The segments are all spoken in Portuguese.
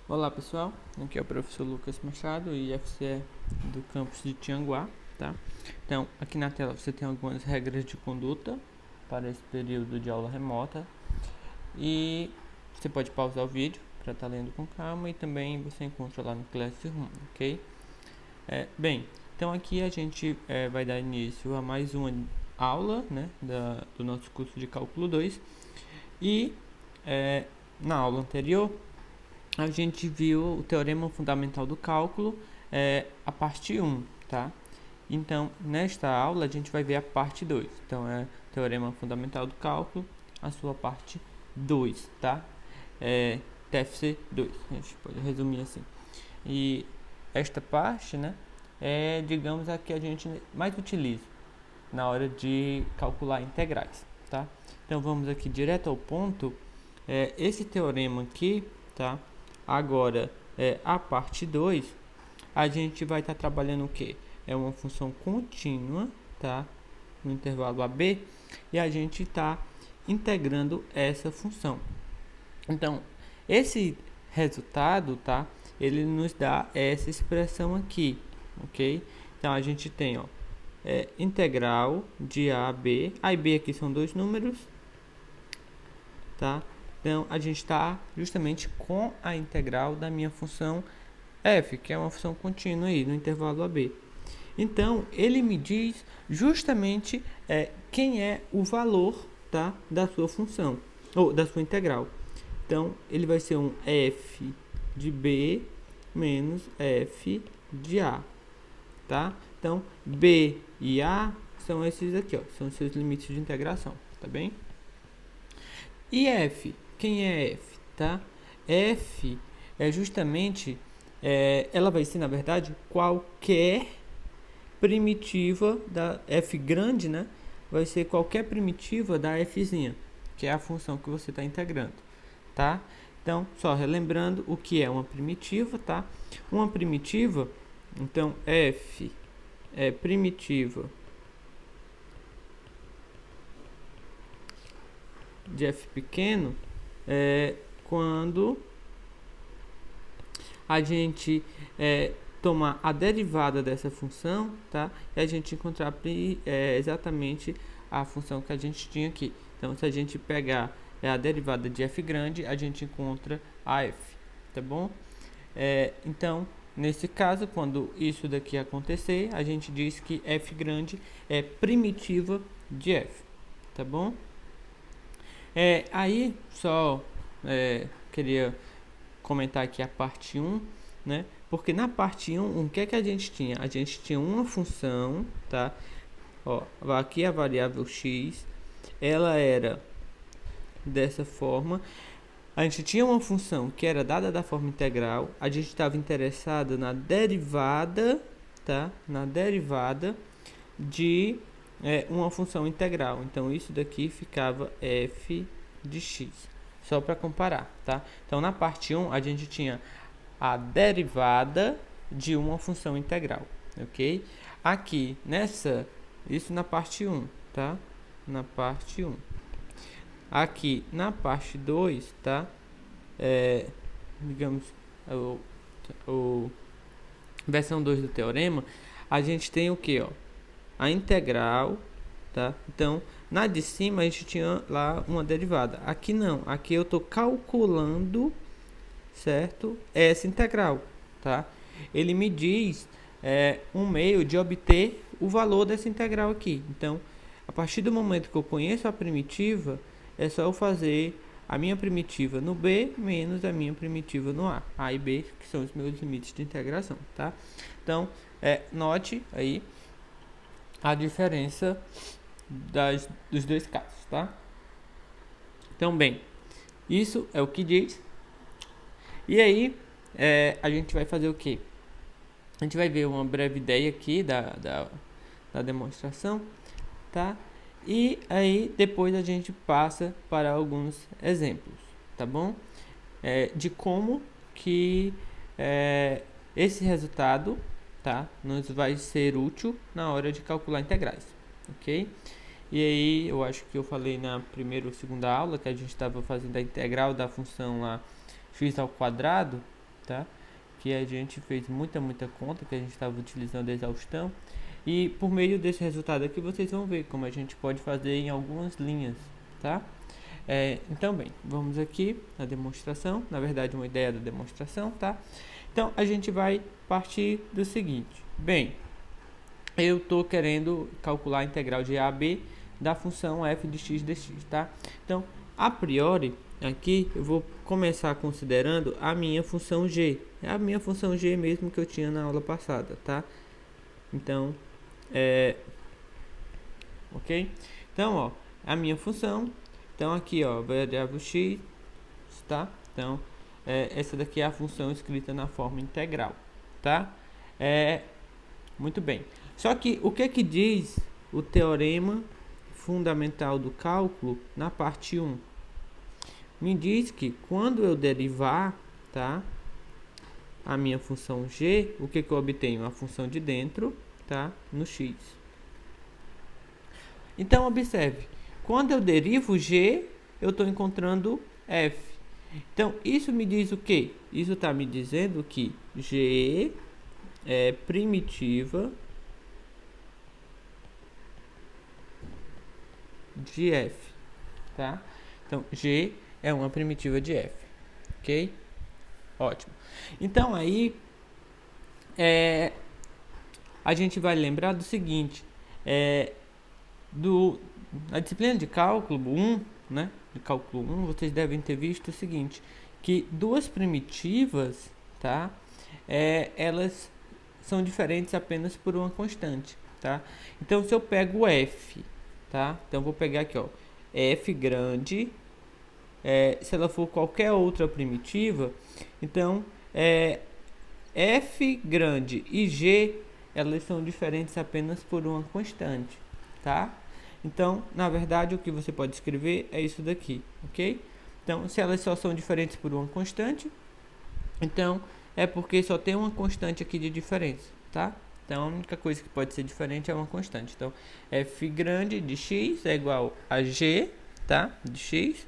Olá pessoal, aqui é o professor Lucas Machado, IFCE do campus de Tianguá, tá? Então, aqui na tela você tem algumas regras de conduta para esse período de aula remota e você pode pausar o vídeo para estar lendo com calma e também você encontra lá no Classroom, ok? Então aqui a gente vai dar início a mais uma aula, né, do nosso curso de Cálculo 2 e na aula anterior a gente viu o teorema fundamental do cálculo, a parte 1, tá? Então, nesta aula a gente vai ver a parte 2. Então, é teorema fundamental do cálculo, a sua parte 2, tá? TFC 2, a gente pode resumir assim. E esta parte, né, digamos, a que a gente mais utiliza na hora de calcular integrais, tá? Então, vamos aqui direto ao ponto. Esse teorema aqui, tá? Agora, a parte 2, a gente vai estar trabalhando o que? É uma função contínua, tá? No intervalo AB, e a gente está integrando essa função. Então, esse resultado, tá? Ele nos dá essa expressão aqui, ok? Então, a gente tem, ó, integral de A a B. A e B aqui são dois números, tá? Então, a gente está justamente com a integral da minha função f, que é uma função contínua aí no intervalo AB. Então, ele me diz justamente quem é o valor, tá, da sua função, ou da sua integral. Então, ele vai ser um f de b menos f de a, tá? Então, b e a são esses aqui, ó, são os seus limites de integração, tá bem? E f? Quem é f, tá? F é justamente, ela vai ser, na verdade, qualquer primitiva da f grande, né? Vai ser qualquer primitiva da fzinha, que é a função que você está integrando, tá? Então, só relembrando o que é uma primitiva, tá? Uma primitiva, então, f é primitiva de f pequeno quando a gente tomar a derivada dessa função, tá? E a gente encontrar exatamente a função que a gente tinha aqui. Então, se a gente pegar a derivada de f grande, a gente encontra a f, tá bom? Então, nesse caso, quando isso daqui acontecer, a gente diz que f grande é primitiva de f, tá bom? Aí, só queria comentar aqui a parte 1, né? Porque na parte 1, o que é que a gente tinha? A gente tinha uma função, tá? Ó, aqui a variável x, ela era dessa forma. A gente tinha uma função que era dada da forma integral. A gente estava interessado na derivada, tá? Na derivada de uma função integral. Então, isso daqui ficava f de x. Só para comparar, tá? Então, na parte 1, a gente tinha a derivada de uma função integral, ok? Aqui, isso na parte 1, tá? Na parte 1. Aqui, na parte 2, tá? Digamos, versão 2 do teorema, a gente tem o que, ó? A integral, tá? Então, na de cima a gente tinha lá uma derivada. Aqui não, aqui eu estou calculando, certo? Essa integral, tá? Ele me diz um meio de obter o valor dessa integral aqui. Então, a partir do momento que eu conheço a primitiva, é só eu fazer a minha primitiva no b menos a minha primitiva no a e b, que são os meus limites de integração, tá? Então, note aí a diferença dos dois casos, tá? Então, bem, isso é o que diz. E aí, a gente vai fazer o quê? A gente vai ver uma breve ideia aqui da demonstração, tá? E aí, depois a gente passa para alguns exemplos, tá bom? De como que esse resultado, tá, nos vai ser útil na hora de calcular integrais, ok? E aí, eu acho que eu falei na primeira ou segunda aula que a gente estava fazendo a integral da função lá x ao quadrado, tá? Que a gente fez muita conta, que a gente estava utilizando a exaustão. E por meio desse resultado aqui, vocês vão ver como a gente pode fazer em algumas linhas, tá? Então, bem, vamos aqui na demonstração, na verdade uma ideia da demonstração, tá? Então, a gente vai partir do seguinte. Bem, eu estou querendo calcular a integral de a a b da função f de x dx, tá? Então, a priori, aqui eu vou começar considerando a minha função g. É a minha função g mesmo que eu tinha na aula passada, tá? Então, ok? Então, ó, a minha função. Então, aqui, ó, variável x, tá? Então, essa daqui é a função escrita na forma integral, tá? Muito bem. Só que o que diz o teorema fundamental do cálculo na parte 1? Me diz que quando eu derivar, tá, a minha função g, o que eu obtenho? A função de dentro, tá, no x. Então, observe, quando eu derivo g, eu estou encontrando f. Então, isso me diz o quê? Isso está me dizendo que g é primitiva de f, tá? Então, g é uma primitiva de f, ok? Ótimo. Então, aí, a gente vai lembrar do seguinte, na disciplina de cálculo 1, né? De cálculo 1, vocês devem ter visto o seguinte, que duas primitivas, tá? Elas são diferentes apenas por uma constante, tá? Então, se eu pego f, tá? Então, vou pegar aqui, ó, f grande, se ela for qualquer outra primitiva, então, f grande e g, elas são diferentes apenas por uma constante, tá? Então, na verdade, o que você pode escrever é isso daqui, ok? Então, se elas só são diferentes por uma constante, então é porque só tem uma constante aqui de diferença, tá? Então, a única coisa que pode ser diferente é uma constante. Então, f grande de x é igual a g, tá? De x,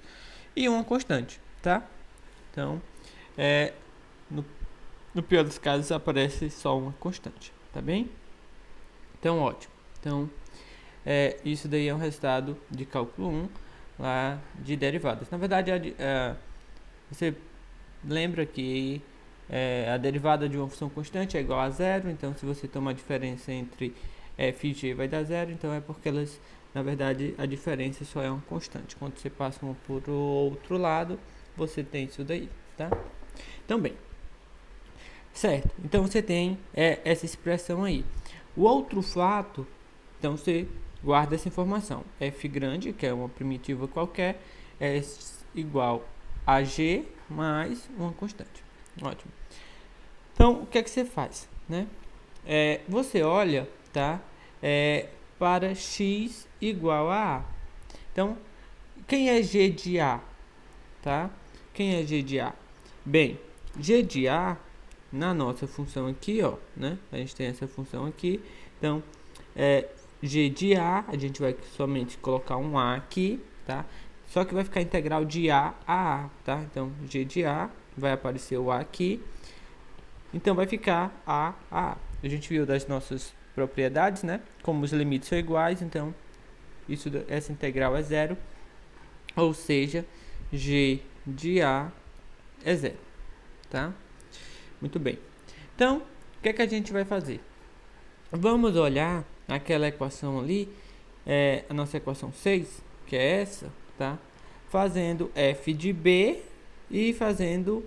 e uma constante, tá? Então, no pior dos casos, aparece só uma constante, tá bem? Então, ótimo. Então, isso daí é um resultado de cálculo 1, lá de derivadas. Na verdade, você lembra que a derivada de uma função constante é igual a zero, então se você tomar a diferença entre f e g vai dar zero, então é porque elas, na verdade, a diferença só é uma constante. Quando você passa uma por o outro lado, você tem isso daí, tá? Então, bem, certo, então você tem essa expressão aí. O outro fato, então você guarda essa informação, f grande, que é uma primitiva qualquer, é igual a g mais uma constante. Ótimo. Então, o que é que você faz, né? Você olha, tá? Para x igual a a. Então, quem é g de a, tá? Quem é g de a? Bem, g de a, na nossa função aqui, ó, né? A gente tem essa função aqui. Então, g de a gente vai somente colocar um a aqui, tá? Só que vai ficar integral de a, tá? Então, g de a, vai aparecer o a aqui. Então, vai ficar a. A gente viu das nossas propriedades, né? Como os limites são iguais, então, essa integral é zero. Ou seja, g de a é zero, tá? Muito bem. Então, o que é que a gente vai fazer? Vamos olhar aquela equação ali, a nossa equação 6, que é essa, tá? Fazendo f de b e fazendo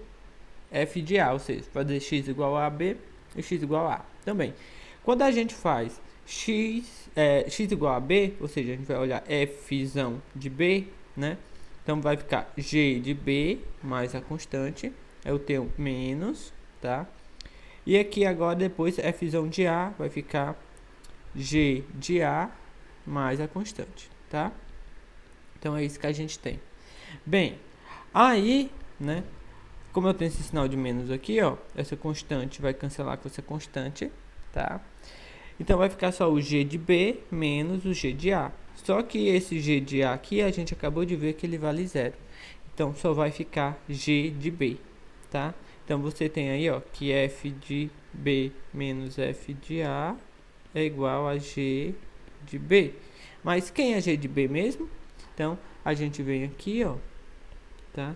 f de a, ou seja, fazer x igual a b e x igual a também. Quando a gente faz x igual a b, ou seja, a gente vai olhar f de b, né? Então vai ficar g de b mais a constante, eu tenho menos, tá? E aqui agora depois f de a vai ficar g de a mais a constante, tá? Então é isso que a gente tem. Bem, aí, né, como eu tenho esse sinal de menos aqui, ó, essa constante vai cancelar com essa constante, tá? Então vai ficar só o g de b menos o g de a. Só que esse g de a aqui, a gente acabou de ver que ele vale zero. Então só vai ficar g de b, tá? Então você tem aí, ó, que f de b menos f de a é igual a g de b. Mas quem é g de b mesmo? Então a gente vem aqui, ó, tá?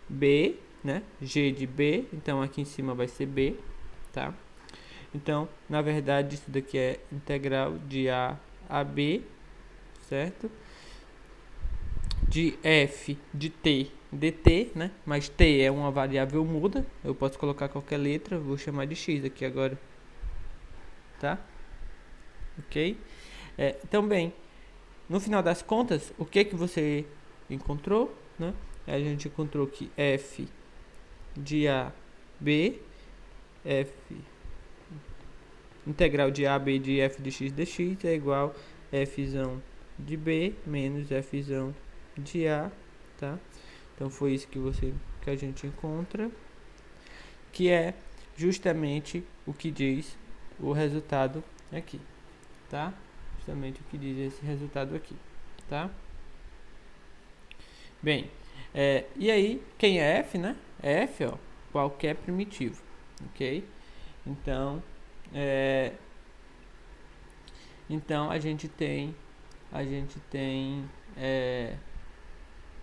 B, né? G de b, então aqui em cima vai ser b, tá? Então, na verdade, isso daqui é integral de a b, certo? De f de t dt, né? Mas t é uma variável muda, eu posso colocar qualquer letra, vou chamar de x aqui agora, tá? Ok? Então, bem, no final das contas, o que você encontrou, né? A gente encontrou que f de a b, f integral de a b de f de x dx é igual a f de b menos f de a, tá? Então foi isso que a gente encontra, que é justamente o que diz o resultado aqui, tá? Justamente o que diz esse resultado aqui, tá? Bem, e aí, quem é f, né? É f, ó, qualquer primitivo, ok? Então, então a gente tem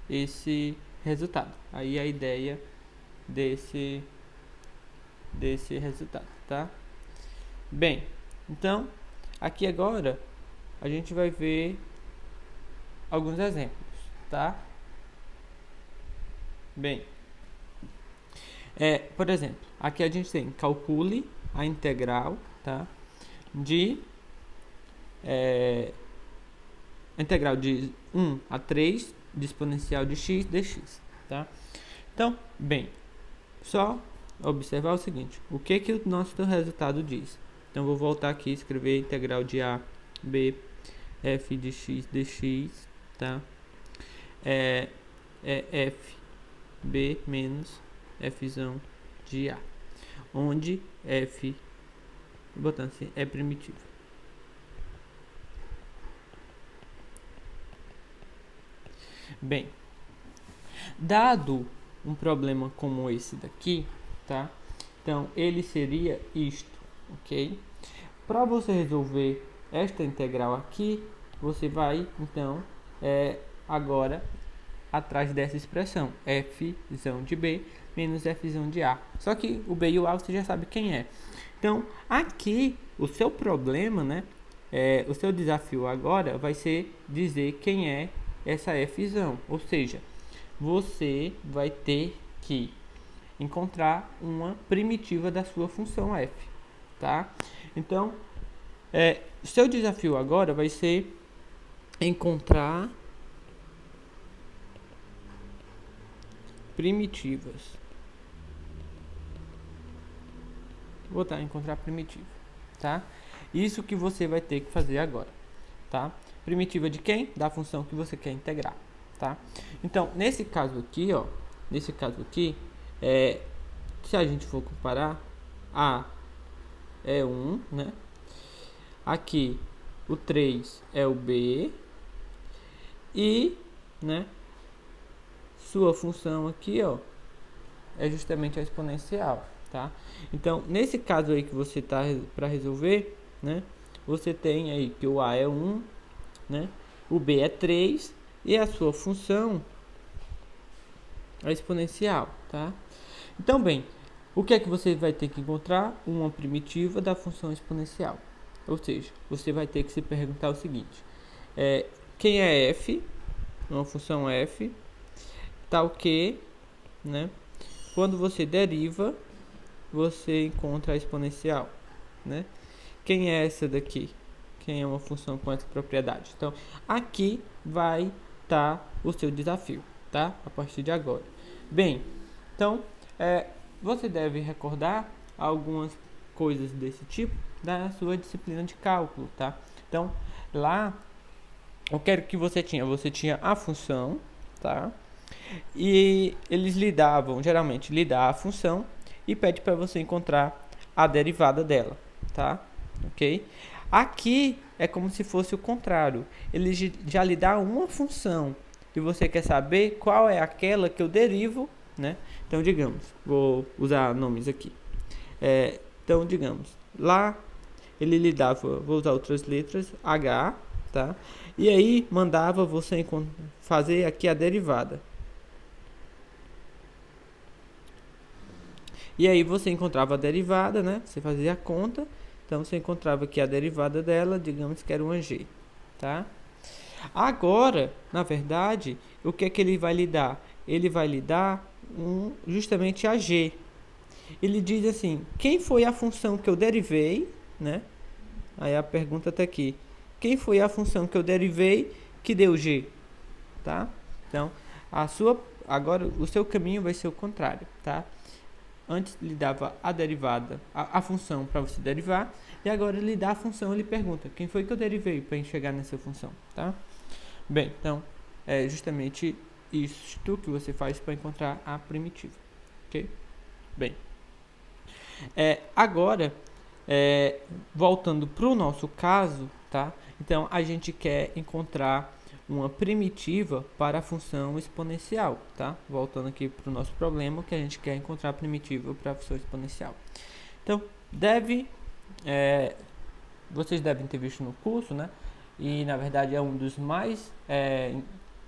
esse resultado. Aí a ideia desse resultado, tá? Bem, então aqui agora a gente vai ver alguns exemplos, tá? Bem, por exemplo, aqui a gente tem calcule a integral, tá? De integral de 1 a 3 de exponencial de x dx, tá? Então, bem, só observar o seguinte, o que o nosso resultado diz. Então, vou voltar aqui e escrever integral de a b f de x dx, tá? É f b menos f de a, onde f, vou botar assim, é primitivo. Bem, dado um problema como esse daqui, tá? Então, ele seria isto, ok? Para você resolver esta integral aqui, você vai, então, agora atrás dessa expressão, f de b menos f de a. Só que o b e o a você já sabe quem é. Então, aqui, o seu problema, né? O seu desafio agora vai ser dizer quem é essa f, ou seja, você vai ter que encontrar uma primitiva da sua função f, tá? Então, seu desafio agora vai ser encontrar primitivas. Vou botar encontrar primitiva, tá? Isso que você vai ter que fazer agora, tá? Primitiva de quem? Da função que você quer integrar, tá? Então, nesse caso aqui, ó, se a gente for comparar, a é 1, né? Aqui o 3 é o b e, né, sua função aqui, ó, é justamente a exponencial, tá? Então, nesse caso aí que você tá para resolver, né, você tem aí que o a é 1, né? O b é 3 e a sua função é exponencial, tá? Então, bem, o que é que você vai ter que encontrar? Uma primitiva da função exponencial. Ou seja, você vai ter que se perguntar o seguinte: quem é f? Uma função f, tal que, né? Quando você deriva, você encontra a exponencial, né? Quem é essa daqui? Quem é uma função com essa propriedade? Então, aqui vai estar o seu desafio, tá? A partir de agora. Bem, então, você deve recordar algumas coisas desse tipo da sua disciplina de cálculo, tá? Então, lá, eu quero que você tinha a função, tá? E eles geralmente lhe dá a função e pede para você encontrar a derivada dela, tá? Ok? Aqui é como se fosse o contrário. Ele já lhe dá uma função e você quer saber qual é aquela que eu derivo né? Então, digamos, vou usar nomes aqui. Então, digamos, lá ele lhe dava, vou usar outras letras, H, tá? E aí mandava você fazer aqui a derivada. E aí você encontrava a derivada, né? Você fazia a conta, então você encontrava aqui a derivada dela, digamos que era uma G, tá? Agora, na verdade, o que é que ele vai lhe dar? Ele vai lhe dar justamente a G. Ele diz assim, quem foi a função que eu derivei, né? Aí a pergunta está aqui. Quem foi a função que eu derivei que deu G? Tá? Então, agora o seu caminho vai ser o contrário, tá? Antes ele dava a derivada, a função para você derivar, e agora ele dá a função, ele pergunta, quem foi que eu derivei para chegar nessa função, tá? Bem, então, é justamente isto que você faz para encontrar a primitiva, ok? Bem, agora, voltando para o nosso caso, tá? Então, a gente quer encontrar uma primitiva para a função exponencial, tá? Voltando aqui para o nosso problema, que a gente quer encontrar a primitiva para a função exponencial. Então, vocês devem ter visto no curso, né? E, na verdade, é um dos mais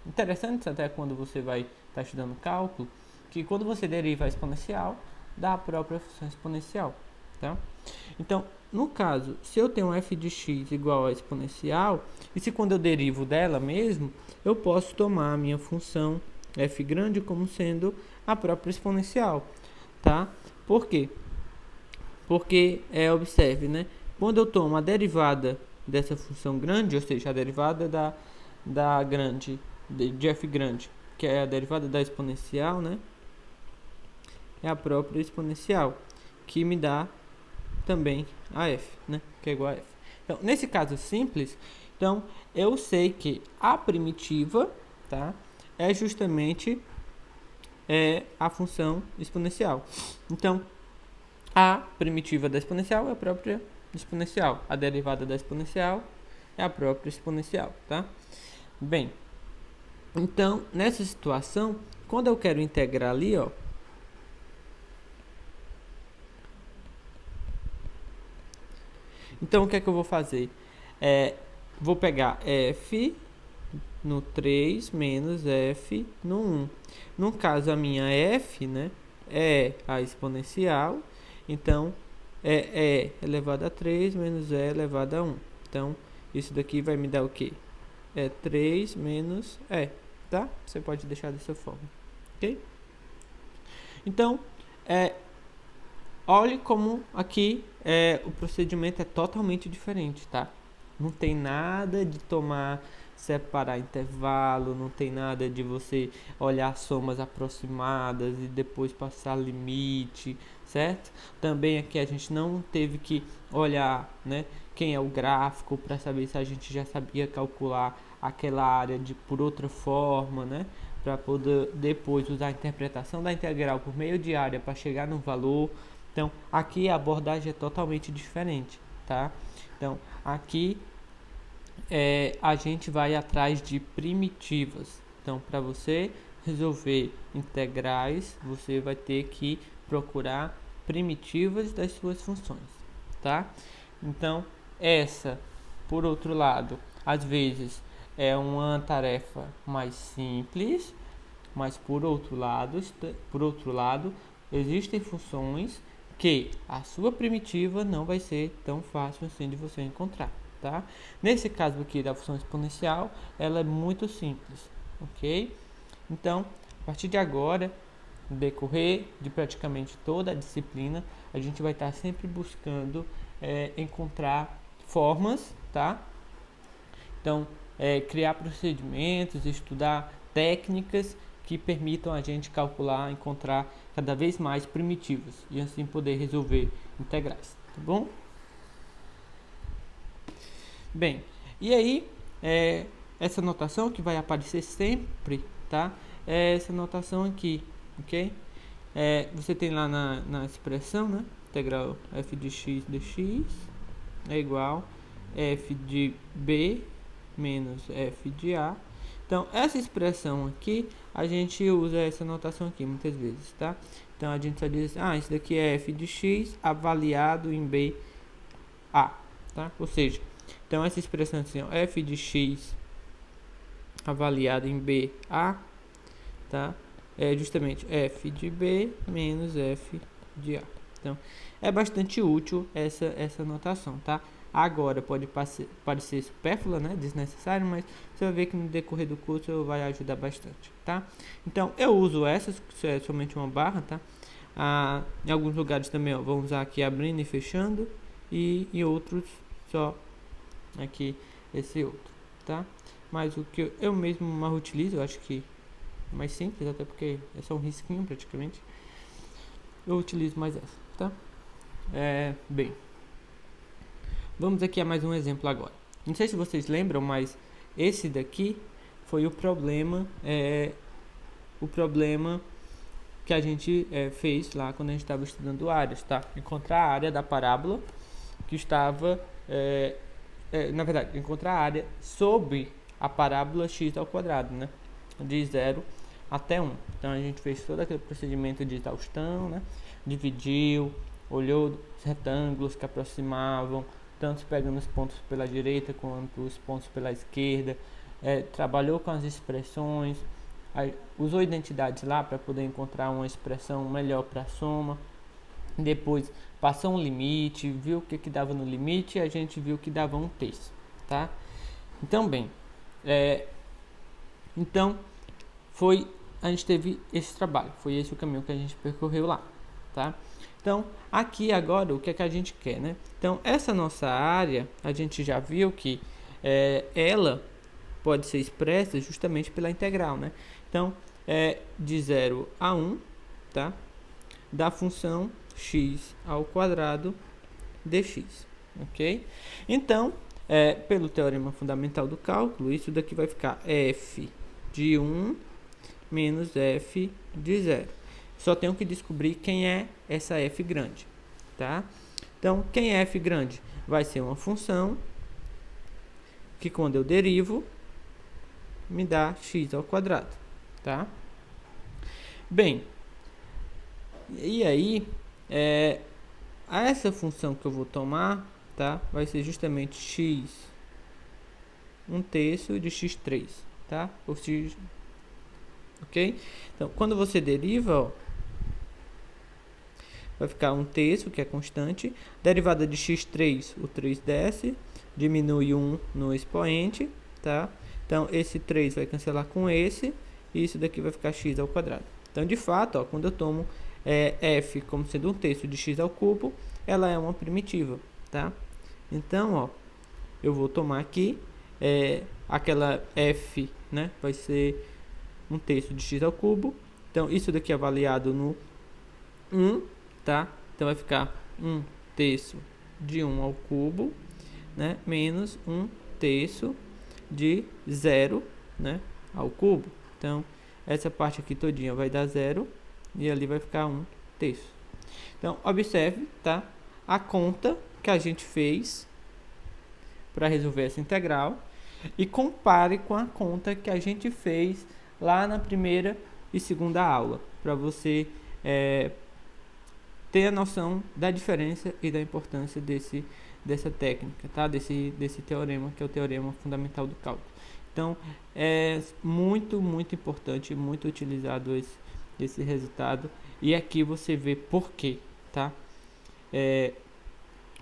interessantes até quando você vai estar estudando cálculo, que quando você deriva a exponencial, dá a própria função exponencial, tá? Então, no caso, se eu tenho f de x igual a exponencial, e se quando eu derivo dela mesmo, eu posso tomar a minha função f grande como sendo a própria exponencial, tá? Por quê? Porque, observe, né? Quando eu tomo a derivada dessa função grande, ou seja, a derivada da grande, de f grande, que é a derivada da exponencial, né? É a própria exponencial, que me dá também a f, né? Que é igual a f. Então, nesse caso simples, então, eu sei que a primitiva, tá? É justamente a função exponencial. Então, a primitiva da exponencial é a própria exponencial. A derivada da exponencial é a própria exponencial, tá? Bem, então, nessa situação, quando eu quero integrar ali, ó, então, o que é que eu vou fazer? Vou pegar f no 3 menos f no 1. No caso, a minha f, né, é a exponencial. Então, é elevado a 3 menos e elevado a 1. Então, isso daqui vai me dar o quê? 3 menos e, tá? Você pode deixar dessa forma, ok? Então, olhe como aqui o procedimento é totalmente diferente, tá? Não tem nada de separar intervalo, não tem nada de você olhar somas aproximadas e depois passar limite, certo? Também aqui a gente não teve que olhar, né, quem é o gráfico para saber se a gente já sabia calcular aquela área por outra forma, né? Para poder depois usar a interpretação da integral por meio de área para chegar no valor. Então, aqui a abordagem é totalmente diferente, tá? Então, aqui a gente vai atrás de primitivas. Então, para você resolver integrais, você vai ter que procurar primitivas das suas funções, tá? Então, essa, por outro lado, às vezes é uma tarefa mais simples, mas por outro lado, existem funções que a sua primitiva não vai ser tão fácil assim de você encontrar, tá? Nesse caso aqui da função exponencial, ela é muito simples, ok? Então, a partir de agora, no decorrer de praticamente toda a disciplina, a gente vai estar sempre buscando encontrar formas, tá? Então, criar procedimentos, estudar técnicas que permitam a gente calcular, encontrar cada vez mais primitivos e assim poder resolver integrais, tá bom? Bem, e aí, essa notação que vai aparecer sempre, tá? É essa notação aqui, ok? Você tem lá na expressão, né? Integral f de x dx é igual f de b menos f de a Então, essa expressão aqui, a gente usa essa notação aqui muitas vezes, tá? Então, a gente só diz, isso daqui é f de x avaliado em b a, tá? Ou seja, então essa expressão assim, ó, f de x avaliado em b a, tá? É justamente f de b menos f de a. Então, é bastante útil essa notação, tá? Agora, pode parecer supérflua, né? Desnecessário, mas você vai ver que no decorrer do curso vai ajudar bastante, tá? Então, eu uso essas, é somente uma barra, tá? Em alguns lugares também, ó, vão usar aqui abrindo e fechando, e em outros só aqui esse outro, tá? Mas o que eu mesmo mais utilizo, eu acho que é mais simples, até porque é só um risquinho praticamente. Eu utilizo mais essa, tá? Bem, vamos aqui a mais um exemplo agora. Não sei se vocês lembram, mas esse daqui foi o problema que a gente fez lá quando a gente estava estudando áreas, tá? Encontrar a área da parábola que estava, na verdade, encontrar a área sobre a parábola x ao quadrado, né? De 0 até 1. Então a gente fez todo aquele procedimento de exaustão, né? Dividiu, olhou os retângulos que aproximavam, tanto pegando os pontos pela direita quanto os pontos pela esquerda, trabalhou com as expressões, usou identidades lá para poder encontrar uma expressão melhor para a soma. Depois passou um limite, viu o que dava no limite e a gente viu que dava 1/3, tá? Então, bem, a gente teve esse trabalho, foi esse o caminho que a gente percorreu lá, tá? Então, aqui agora, o que é que a gente quer, né? Então, essa nossa área, a gente já viu que ela pode ser expressa justamente pela integral, né? Então, de 0 a 1, tá? Da função x ao quadrado dx, ok? Então, pelo teorema fundamental do cálculo, isso daqui vai ficar f de 1 menos f de 0. Só tenho que descobrir quem é essa f grande, tá? Então, quem é f grande? Vai ser uma função que quando eu derivo, me dá x ao quadrado, tá? Bem, e aí, essa função que eu vou tomar, tá? Vai ser justamente x 1/3 de x3, tá? Ou x, ok? Então, quando você deriva, ó, vai ficar 1/3, que é constante. Derivada de x3, o 3 desce, diminui 1 no expoente, tá? Então, esse 3 vai cancelar com esse, e isso daqui vai ficar x ao quadrado. Então, de fato, ó, quando eu tomo f como sendo 1/3 de x ao cubo, ela é uma primitiva, tá? Então, ó, eu vou tomar aqui, aquela f, né, vai ser 1/3 de x ao cubo. Então, isso daqui é avaliado no 1, tá? Então, vai ficar 1/3 de 1 ao cubo, né, menos 1/3 de 0, né, ao cubo. Então, essa parte aqui todinha vai dar 0 e ali vai ficar 1/3. Então, observe, tá? A conta que a gente fez para resolver essa integral e compare com a conta que a gente fez lá na primeira e segunda aula, para você ter a noção da diferença e da importância dessa técnica, tá? Desse teorema, que é o teorema fundamental do cálculo. Então, é muito, muito importante, muito utilizado esse resultado. E aqui você vê por quê, tá?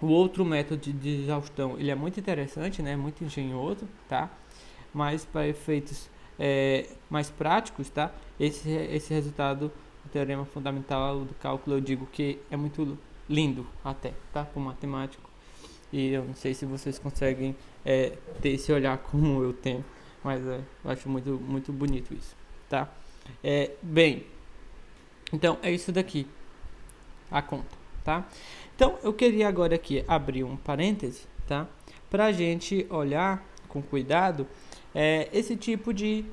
O outro método de exaustão, ele é muito interessante, né? Muito engenhoso, tá? Mas para efeitos mais práticos, tá? Esse resultado do teorema fundamental do cálculo, eu digo que é muito lindo até, tá? Para o matemático. E eu não sei se vocês conseguem ter esse olhar como eu tenho, mas eu acho muito, muito bonito isso, tá? Bem, então é isso daqui, a conta, tá? Então eu queria agora aqui abrir um parêntese, tá? Pra gente olhar com cuidado esse tipo de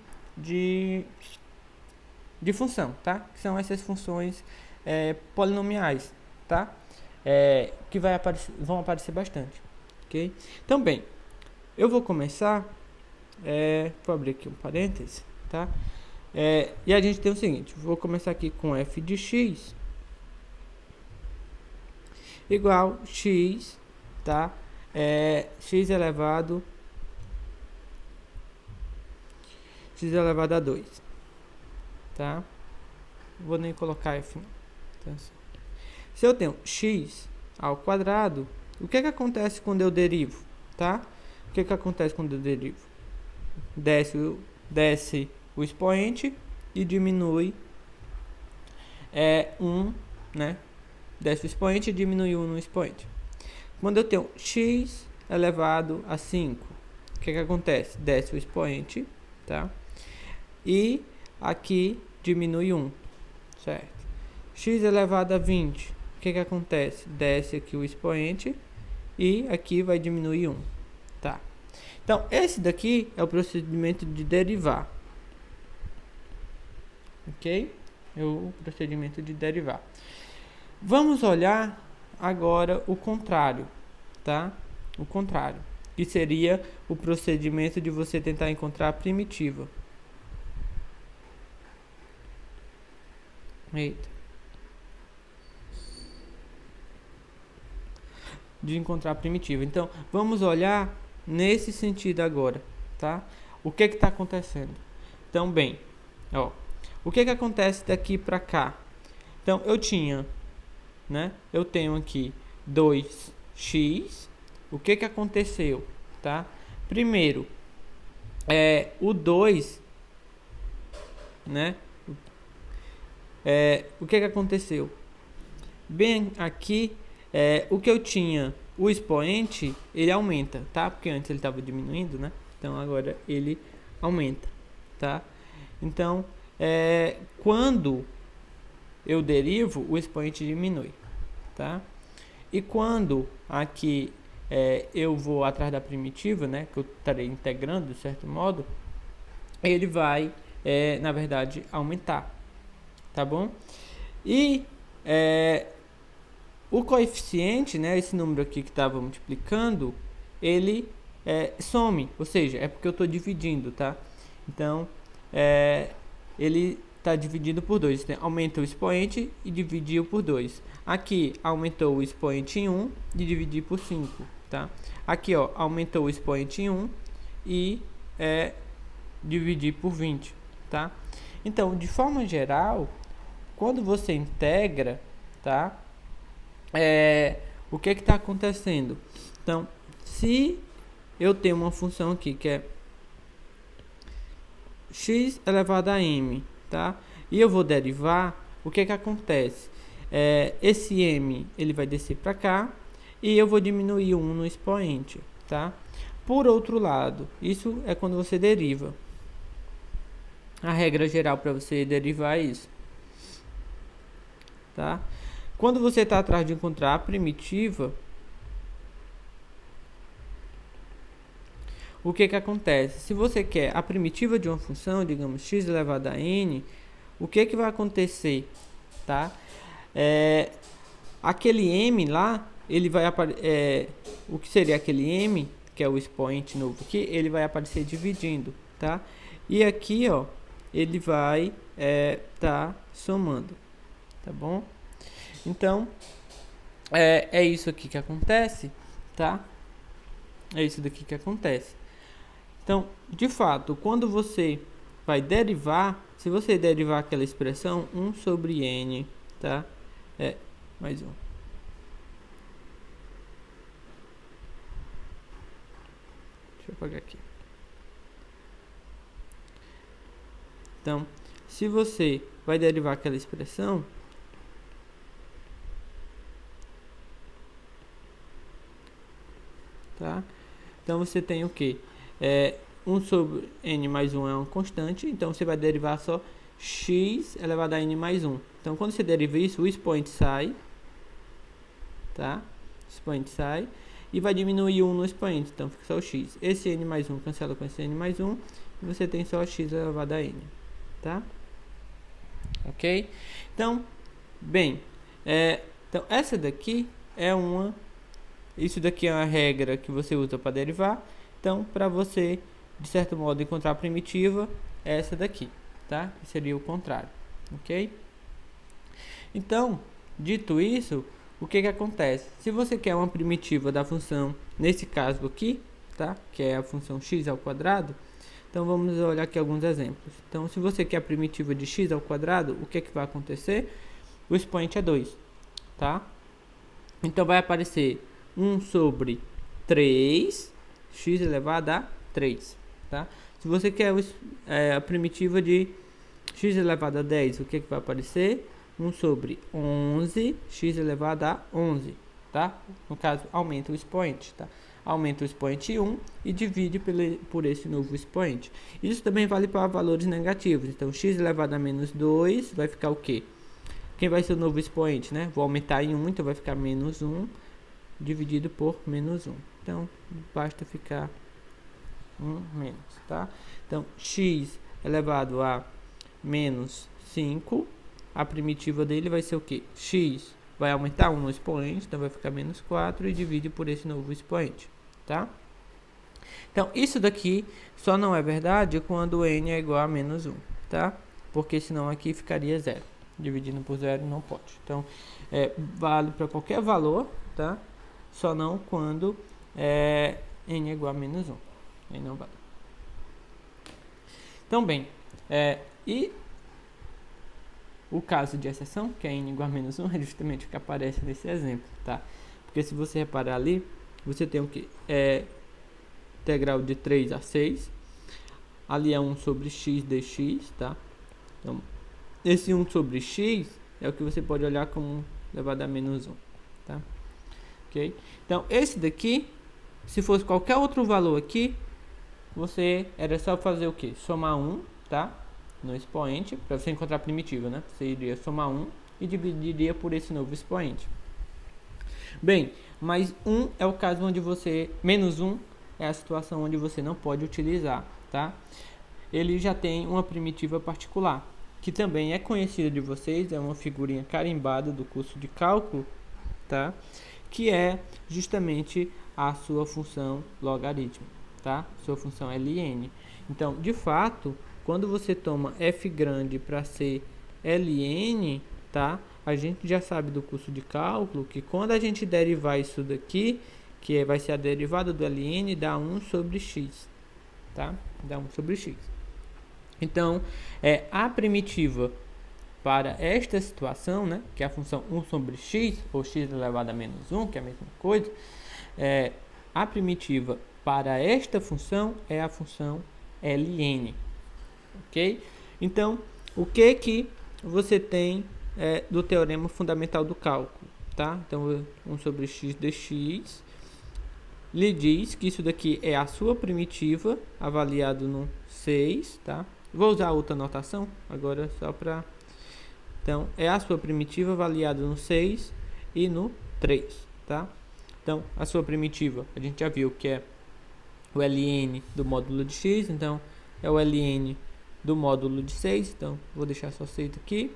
função, tá? Que são essas funções polinomiais, tá? Que vão aparecer bastante, ok? Então, bem, eu vou começar vou abrir aqui um parêntese, tá? E a gente tem o seguinte, vou começar aqui com f de x igual x, tá? X elevado a 2, tá? Vou nem colocar f não. Então, assim, se eu tenho x ao quadrado, o que acontece quando eu derivo, tá? O que acontece quando eu derivo? Desce o expoente e diminui 1, né? Desce o expoente e diminui 1 no expoente. Quando eu tenho x elevado a 5, o que acontece? Desce o expoente, tá? E aqui diminui 1, certo? X elevado a 20, o que acontece? Desce aqui o expoente e aqui vai diminuir 1, tá? Então, esse daqui é o procedimento de derivar, ok? É o procedimento de derivar. Vamos olhar agora o contrário, tá? O contrário, que seria o procedimento de você tentar encontrar a primitiva. Eita. De encontrar a primitiva. Então, vamos olhar nesse sentido agora, tá? O que está acontecendo? Então, bem, ó, o que acontece daqui para cá? Então, eu tenho aqui 2x. O que aconteceu, tá? Primeiro, o 2, né? O que aconteceu? Bem aqui, o que eu tinha, o expoente, ele aumenta, tá? Porque antes ele estava diminuindo, né? Então agora ele aumenta, tá? Então, quando eu derivo, o expoente diminui, tá? E quando aqui eu vou atrás da primitiva, né? Que eu estarei integrando de certo modo, ele vai, na verdade, aumentar, tá bom? E o coeficiente, né, esse número aqui que estava multiplicando, ele some, ou seja, é porque eu estou dividindo, tá? Então, ele está dividido por 2. Então, aumenta o expoente e dividiu por 2. Aqui, aumentou o expoente em 1 e dividir por 5, tá? Aqui, ó, aumentou o expoente em 1 e dividir por 20, tá? Então, de forma geral, quando você integra, tá? O que está acontecendo? Então, se eu tenho uma função aqui que é x elevado a m, tá? E eu vou derivar, o que acontece? Esse m ele vai descer para cá e eu vou diminuir 1 no expoente, tá? Por outro lado, isso é quando você deriva. A regra geral para você derivar é isso, tá? Quando você está atrás de encontrar a primitiva, o que acontece? Se você quer a primitiva de uma função, digamos x elevado a n, o que vai acontecer, tá? Aquele m lá, ele vai aparecer, o que seria aquele m, que é o expoente novo aqui, ele vai aparecer dividindo, tá? E aqui, ó, ele vai tá somando, tá bom? Então, é isso aqui que acontece, tá? É isso daqui que acontece. Então, de fato, quando você vai derivar, se você derivar aquela expressão 1 sobre n, tá? Mais um. Deixa eu apagar aqui. Então, se você vai derivar aquela expressão, tá? Então você tem o que? 1 sobre n mais 1 é uma constante, então você vai derivar só x elevado a n mais 1. Então quando você deriva isso, o expoente sai, tá? O expoente sai e vai diminuir 1 no expoente, então fica só o x. Esse n mais 1 cancela com esse n mais 1 e você tem só x elevado a n, tá? Ok? Então, bem, então essa daqui isso daqui é uma regra que você usa para derivar. Então, para você de certo modo, encontrar a primitiva é essa daqui, tá? Que seria o contrário, ok? Então, dito isso, o que acontece? Se você quer uma primitiva da função, nesse caso aqui, tá? Que é a função x ao quadrado, então vamos olhar aqui alguns exemplos. Então, se você quer a primitiva de x ao quadrado, o que vai acontecer? O expoente é 2, tá? Então, vai aparecer 1 sobre 3, x elevado a 3, tá? Se você quer a primitiva de x elevado a 10, o que vai aparecer? 1 sobre 11, x elevado a 11, tá? No caso, aumenta o expoente, tá? Aumenta o expoente 1 e divide por esse novo expoente. Isso também vale para valores negativos. Então, x elevado a menos 2 vai ficar o quê? Quem vai ser o novo expoente, né? Vou aumentar em 1, então vai ficar menos 1 dividido por menos 1. Então, basta ficar 1 menos, tá? Então, x elevado a menos 5, a primitiva dele vai ser o quê? X vai aumentar 1 no expoente, então vai ficar menos 4 e divide por esse novo expoente, tá? Então, isso daqui só não é verdade quando n é igual a menos 1, tá? Porque senão aqui ficaria 0. Dividindo por 0 não pode. Então, vale para qualquer valor, tá? Só não quando n é igual a menos 1. Aí não vale. Então, bem, e o caso de exceção, que é n igual a menos 1, é justamente o que aparece nesse exemplo, tá? Porque se você reparar ali, você tem o que? Integral de 3 a 6. Ali é 1 sobre x dx, tá? Então, esse 1 sobre x é o que você pode olhar como elevado a menos 1, tá? Ok? Então, esse daqui, se fosse qualquer outro valor aqui, era só fazer o que? Somar 1, tá? No expoente, para você encontrar a primitiva, né? Você iria somar 1 e dividiria por esse novo expoente. Bem, mas 1 é o caso onde menos 1 é a situação onde você não pode utilizar, tá? Ele já tem uma primitiva particular, que também é conhecida de vocês, é uma figurinha carimbada do curso de cálculo, tá? Que é justamente a sua função logaritmo, tá? Sua função ln. Então, de fato, quando você toma f grande para ser ln, tá? A gente já sabe do curso de cálculo que quando a gente derivar isso daqui, que vai ser a derivada do ln, dá 1 sobre x, tá? Dá 1 sobre x. Então, a primitiva para esta situação, né, que é a função 1 sobre x, ou x elevado a menos 1, que é a mesma coisa, a primitiva para esta função é a função ln, ok? Então, o que você tem do teorema fundamental do cálculo, tá? Então, 1 sobre x dx lhe diz que isso daqui é a sua primitiva, avaliado no 6, tá? Vou usar outra notação agora só para... Então, é a sua primitiva avaliada no 6 e no 3, tá? Então, a sua primitiva, a gente já viu que é o ln do módulo de x, então é o ln do módulo de 6, então vou deixar só 6 aqui,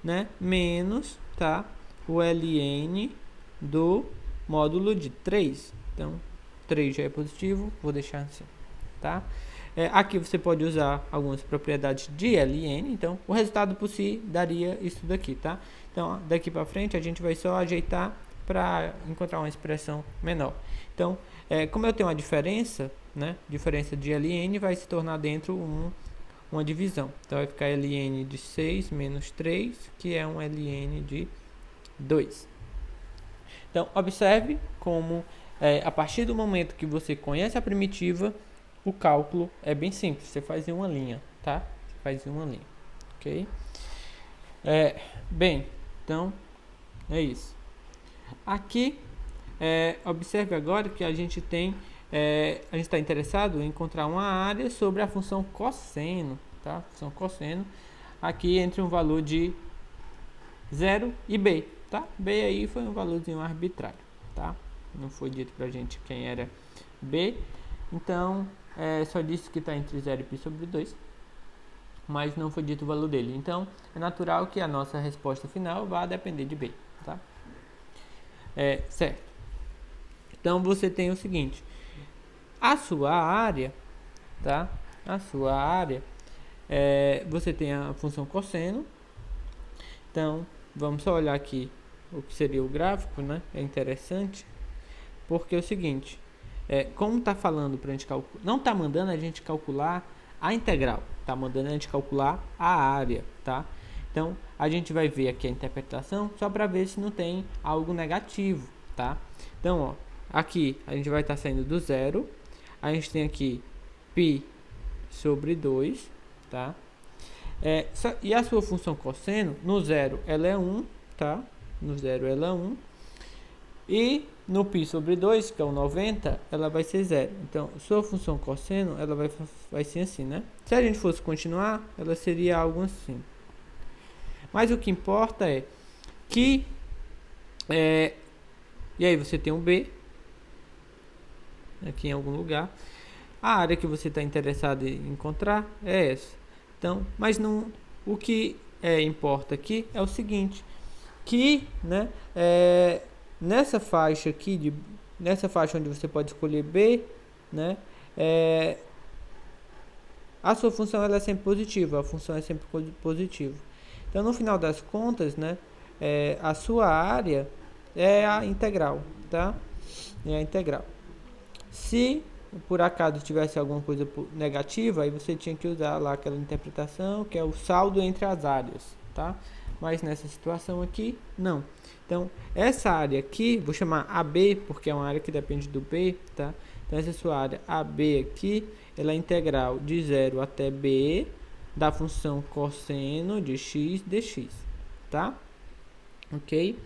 né? Menos, tá? O ln do módulo de 3, então 3 já é positivo, vou deixar assim, tá? Aqui você pode usar algumas propriedades de ln, então o resultado por si daria isso daqui, tá? Então daqui para frente a gente vai só ajeitar para encontrar uma expressão menor. Então, como eu tenho uma diferença, né? Diferença de ln vai se tornar dentro uma divisão. Então vai ficar ln de 6 menos 3, que é um ln de 2. Então observe como a partir do momento que você conhece a primitiva, o cálculo é bem simples, você faz em uma linha, tá? Você faz em uma linha, ok? Bem, então é isso. Aqui, observe agora que a gente tem, a gente está interessado em encontrar uma área sobre a função cosseno, tá? Função cosseno, aqui entre um valor de 0 e b, tá? B aí foi um valorzinho arbitrário, tá? Não foi dito pra gente quem era b, então só disse que está entre 0 e π sobre 2, mas não foi dito o valor dele. Então, é natural que a nossa resposta final vá depender de b, tá? Certo. Então, você tem o seguinte. A sua área, tá? A sua área, você tem a função cosseno. Então, vamos só olhar aqui o que seria o gráfico, né? É interessante, porque é o seguinte, como está falando para a gente calcular, não está mandando a gente calcular a integral, está mandando a gente calcular a área, tá? Então, a gente vai ver aqui a interpretação só para ver se não tem algo negativo, tá? Então, ó, aqui a gente vai estar saindo do zero, a gente tem aqui π sobre 2, tá? E a sua função cosseno, no zero ela é 1, tá? No zero ela é 1. E no π sobre 2, que é o 90, ela vai ser 0. Então, sua função cosseno, ela vai ser assim, né? Se a gente fosse continuar, ela seria algo assim. Mas o que importa é que... e aí você tem um B, aqui em algum lugar. A área que você está interessado em encontrar é essa. Então, mas não, o que importa aqui é o seguinte, que, né, nessa faixa aqui, nessa faixa onde você pode escolher B, né, a sua função ela é sempre positiva, a função é sempre positiva. Então, no final das contas, né, a sua área é a integral, tá? É a integral. Se por acaso tivesse alguma coisa negativa, aí você tinha que usar lá aquela interpretação, que é o saldo entre as áreas, tá? Mas nessa situação aqui, não. Então, essa área aqui, vou chamar AB, porque é uma área que depende do B, tá? Então, essa sua área AB aqui, ela é integral de 0 até B da função cosseno de x dx, tá? Ok?